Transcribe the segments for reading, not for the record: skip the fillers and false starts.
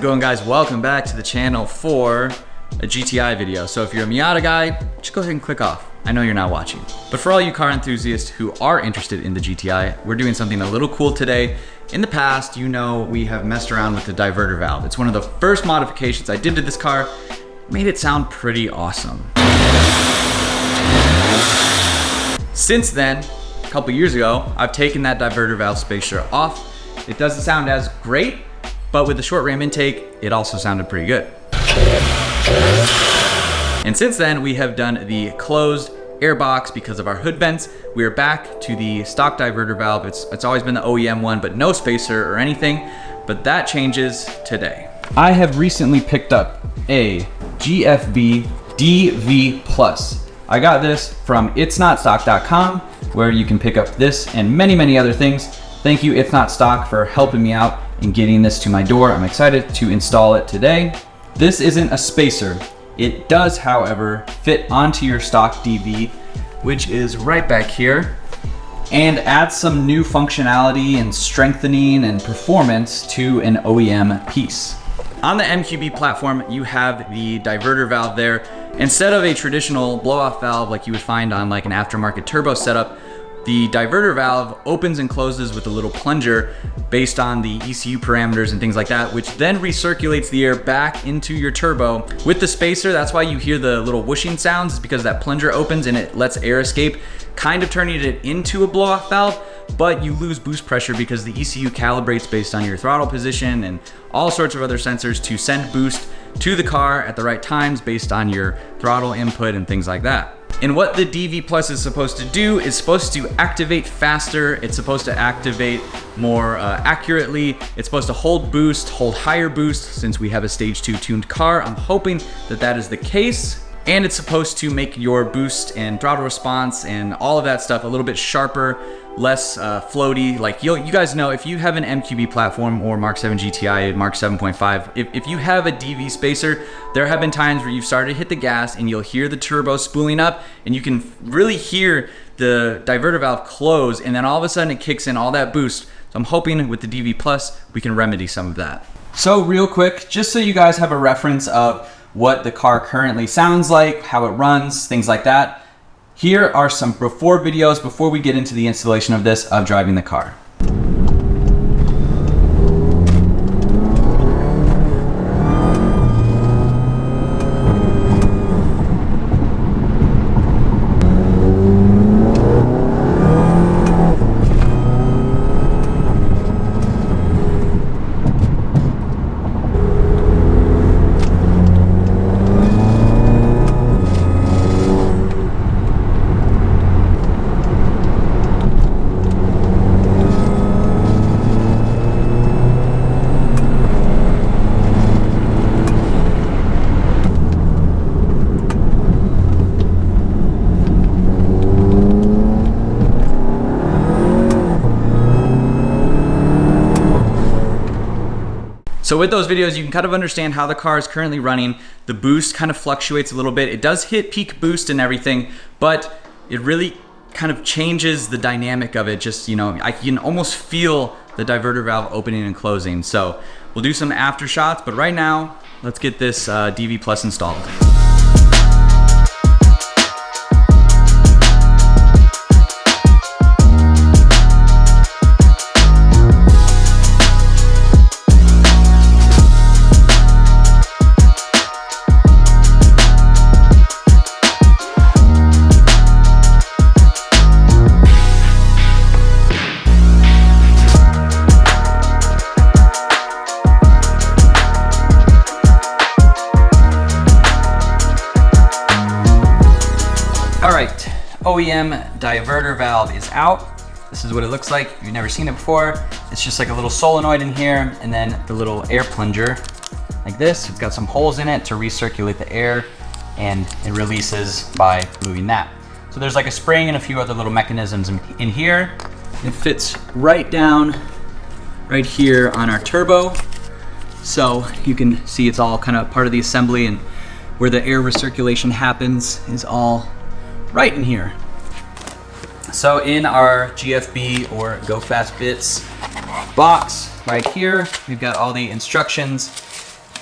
it going, guys? Welcome back to the channel for a GTI video. So if you're a Miata guy, just go ahead and click off. I know you're not watching. But for all you car enthusiasts who are interested in the GTI, we're doing something a little cool today. In the past, you know, we have messed around with the diverter valve. It's one of the first modifications I did to this car. Made it sound pretty awesome. Since then, a couple years ago, I've taken that diverter valve spacer off. It doesn't sound as great, but with the short ram intake, it also sounded pretty good. And since then, we have done the closed air box because of our hood vents. We are back to the stock diverter valve. It's always been the OEM one, but no spacer or anything, but that changes today. I have recently picked up a GFB DV+. I got this from itsnotstock.com, where you can pick up this and many, many other things. Thank you, It's Not Stock, for helping me out in getting this to my door. I'm excited to install it today. This isn't a spacer. It does, however, fit onto your stock DV, which is right back here, and adds some new functionality and strengthening and performance to an OEM piece. On the MQB platform, you have the diverter valve there. Instead of a traditional blow-off valve like you would find on like an aftermarket turbo setup, the diverter valve opens and closes with a little plunger based on the ECU parameters and things like that, which then recirculates the air back into your turbo. With the spacer, that's why you hear the little whooshing sounds, is because that plunger opens and it lets air escape, kind of turning it into a blow-off valve, but you lose boost pressure because the ECU calibrates based on your throttle position and all sorts of other sensors to send boost to the car at the right times based on your throttle input and things like that. And what the DV Plus is supposed to do is supposed to activate faster. It's supposed to activate more accurately. It's supposed to hold boost, hold higher boost, since we have a stage 2 tuned car. I'm hoping that that is the case. And it's supposed to make your boost and throttle response and all of that stuff a little bit sharper, less floaty. Like you guys know, if you have an MQB platform or Mk7 GTI, Mark 7.5, if you have a DV spacer, there have been times where you've started to hit the gas and you'll hear the turbo spooling up and you can really hear the diverter valve close, and then all of a sudden it kicks in all that boost. So I'm hoping with the DV Plus, we can remedy some of that. So real quick, just so you guys have a reference of what the car currently sounds like, how it runs, things like that. Here are some before videos before we get into the installation of this, of driving the car. So with those videos, you can kind of understand how the car is currently running. The boost kind of fluctuates a little bit. It does hit peak boost and everything, but it really kind of changes the dynamic of it. Just, you know, I can almost feel the diverter valve opening and closing. So we'll do some after shots, but right now, let's get this DV Plus installed. OEM diverter valve is out. This is what it looks like. If you've never seen it before, it's just like a little solenoid in here, and then the little air plunger like this. It's got some holes in it to recirculate the air, and it releases by moving that. So there's like a spring and a few other little mechanisms in here. It fits right down right here on our turbo. So you can see it's all kind of part of the assembly, and where the air recirculation happens is all right in here. So in our GFB or Go Fast Bits box right here, we've got all the instructions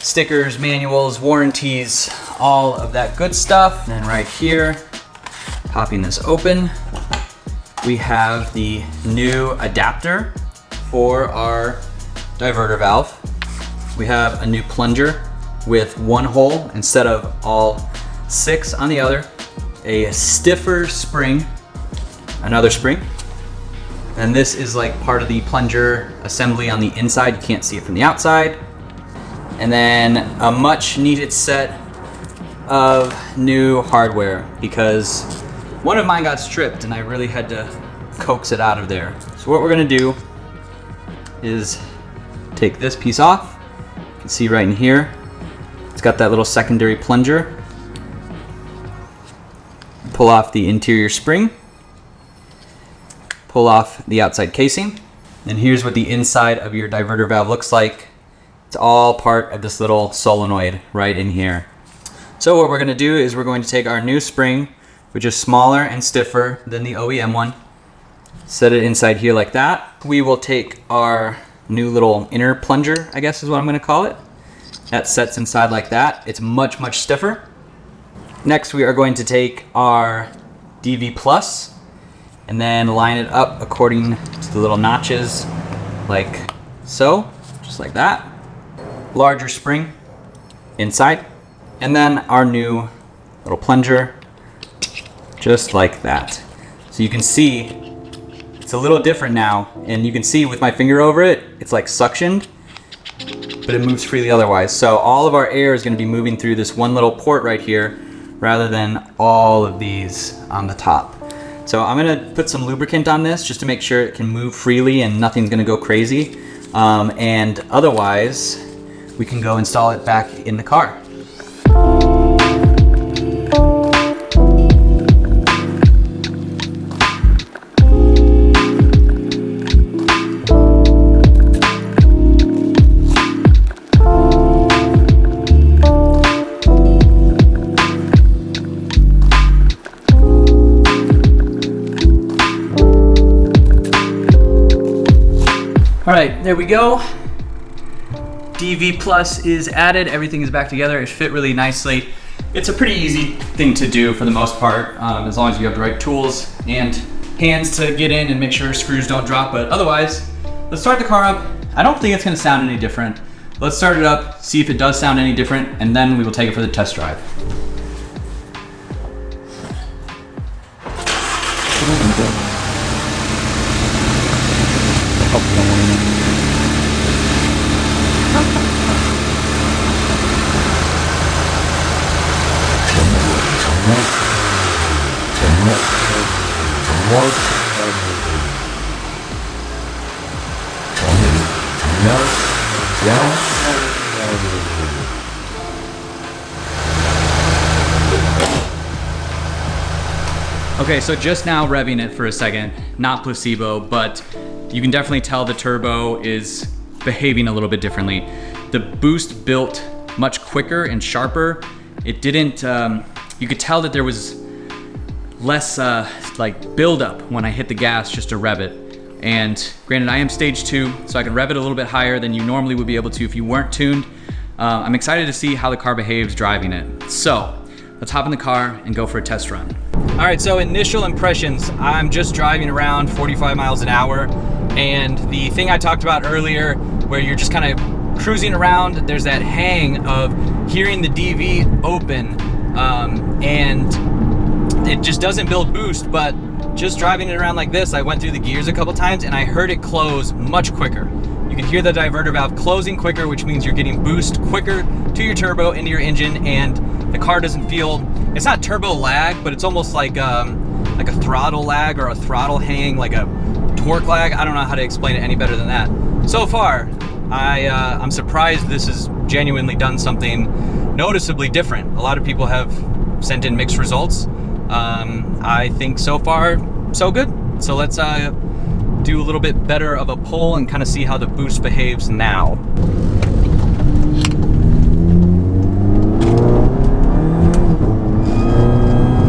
stickers, manuals, warranties, all of that good stuff. And then right here, popping this open, we have the new adapter for our diverter valve. We have a new plunger with one hole instead of all 6 on the other, a stiffer spring, another spring, and this is like part of the plunger assembly on the inside. You can't see it from the outside. And then a much needed set of new hardware because one of mine got stripped and I really had to coax it out of there. So what we're gonna do is take this piece off. You can see right in here, it's got that little secondary plunger. Pull off the interior spring. Pull off the outside casing. And here's what the inside of your diverter valve looks like. It's all part of this little solenoid right in here. So what we're gonna do is we're going to take our new spring, which is smaller and stiffer than the OEM one, set it inside here like that. We will take our new little inner plunger, I guess is what I'm gonna call it. That sets inside like that. It's much, much stiffer. Next, we are going to take our DV Plus and then line it up according to the little notches like so, just like that. Larger spring inside. And then our new little plunger, just like that. So you can see it's a little different now, and you can see with my finger over it, it's like suctioned, but it moves freely otherwise. So all of our air is gonna be moving through this one little port right here, rather than all of these on the top. So I'm gonna put some lubricant on this just to make sure it can move freely and nothing's gonna go crazy. And otherwise, we can go install it back in the car. All right, there we go. DV Plus is added, everything is back together. It fit really nicely. It's a pretty easy thing to do for the most part, as long as you have the right tools and hands to get in and make sure screws don't drop. But otherwise, let's start the car up. I don't think it's gonna sound any different. Let's start it up, see if it does sound any different, and then we will take it for the test drive. Okay, so just now revving it for a second, not placebo, but you can definitely tell the turbo is behaving a little bit differently. The boost built much quicker and sharper. It didn't, you could tell that there was less like buildup when I hit the gas just to rev it. And granted, I am stage 2, so I can rev it a little bit higher than you normally would be able to if you weren't tuned. I'm excited to see how the car behaves driving it. So let's hop in the car and go for a test run. All right, so initial impressions. I'm just driving around 45 miles an hour, and the thing I talked about earlier, where you're just kind of cruising around, there's that hang of hearing the DV open, and it just doesn't build boost, but just driving it around like this, I went through the gears a couple times and I heard it close much quicker. You can hear the diverter valve closing quicker, which means you're getting boost quicker to your turbo, into your engine, and the car doesn't feel, it's not turbo lag, but it's almost like a throttle lag or a throttle hang, like a torque lag. I don't know how to explain it any better than that. So far, I'm surprised this has genuinely done something noticeably different. A lot of people have sent in mixed results. I think so far, so good. So let's do a little bit better of a pull and kind of see how the boost behaves now.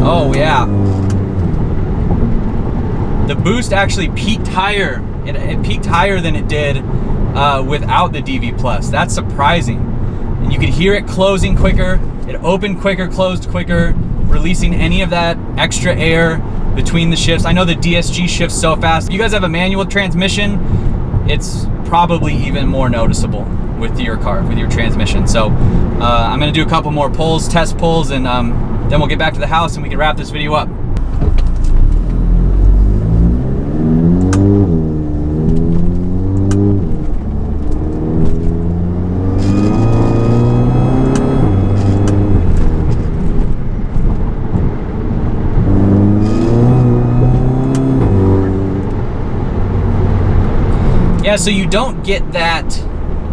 Oh yeah. The boost actually peaked higher. It peaked higher than it did without the DV Plus. That's surprising. and you could hear it closing quicker. It opened quicker, closed quicker, releasing any of that extra air between the shifts. I know the DSG shifts so fast. If you guys have a manual transmission, it's probably even more noticeable with your car, with your transmission. So I'm gonna do a couple more pulls, test pulls, and then we'll get back to the house and we can wrap this video up. Yeah, so you don't get that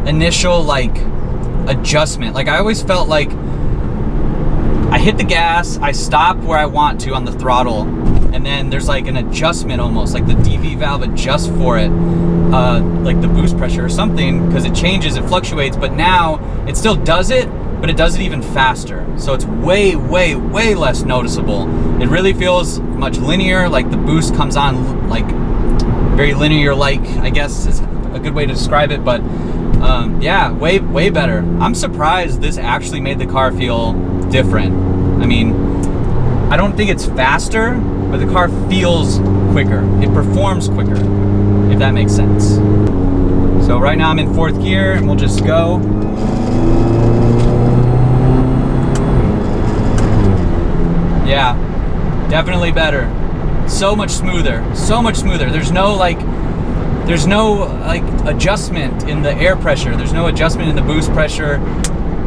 initial like adjustment. Like I always felt like I hit the gas, I stop where I want to on the throttle, and then there's like an adjustment almost, like the DV valve adjusts for it, like the boost pressure or something, because it changes, it fluctuates, but now it still does it, but it does it even faster. So it's way, way, way less noticeable. It really feels much linear, like the boost comes on like very linear, like I guess is a good way to describe it, but yeah, way, way better. I'm surprised this actually made the car feel different. I mean, I don't think it's faster, but the car feels quicker. It performs quicker, if that makes sense. So right now I'm in 4th gear and we'll just go. Yeah, definitely better. So much smoother, so much smoother. There's no like adjustment in the air pressure. There's no adjustment in the boost pressure.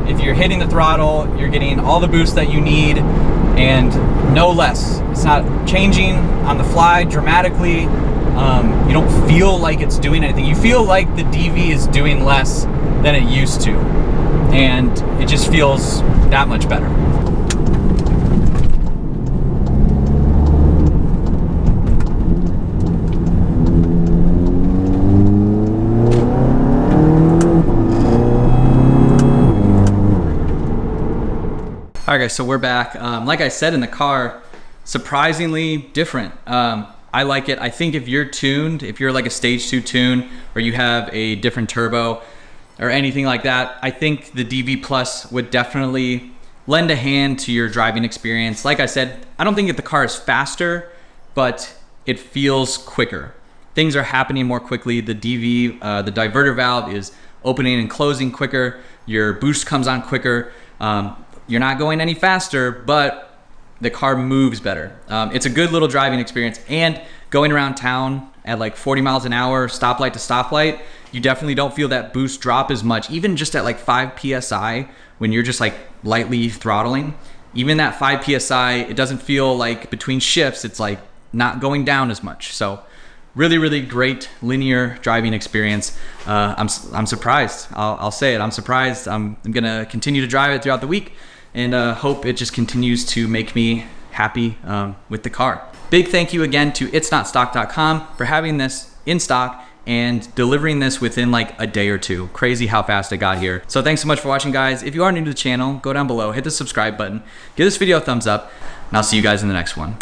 If you're hitting the throttle, you're getting all the boost that you need and no less. It's not changing on the fly dramatically. You don't feel like it's doing anything. You feel like the DV is doing less than it used to, and it just feels that much better. All right guys, so we're back. Like I said in the car, surprisingly different. I like it. I think if you're tuned, if you're like a stage 2 tune, or you have a different turbo or anything like that, I think the DV Plus would definitely lend a hand to your driving experience. Like I said, I don't think that the car is faster, but it feels quicker. Things are happening more quickly. The DV, the diverter valve is opening and closing quicker. Your boost comes on quicker. You're not going any faster, but the car moves better. It's a good little driving experience, and going around town at like 40 miles an hour, stoplight to stoplight, you definitely don't feel that boost drop as much. Even just at like 5 PSI, when you're just like lightly throttling, even that 5 PSI, it doesn't feel like between shifts, it's like not going down as much. So really, really great linear driving experience. I'm surprised. I'll say it. I'm surprised. I'm gonna continue to drive it throughout the week, and hope it just continues to make me happy with the car. Big thank you again to itsnotstock.com for having this in stock and delivering this within like a day or two. Crazy how fast it got here. So thanks so much for watching, guys. If you are new to the channel, go down below, hit the subscribe button, give this video a thumbs up, and I'll see you guys in the next one.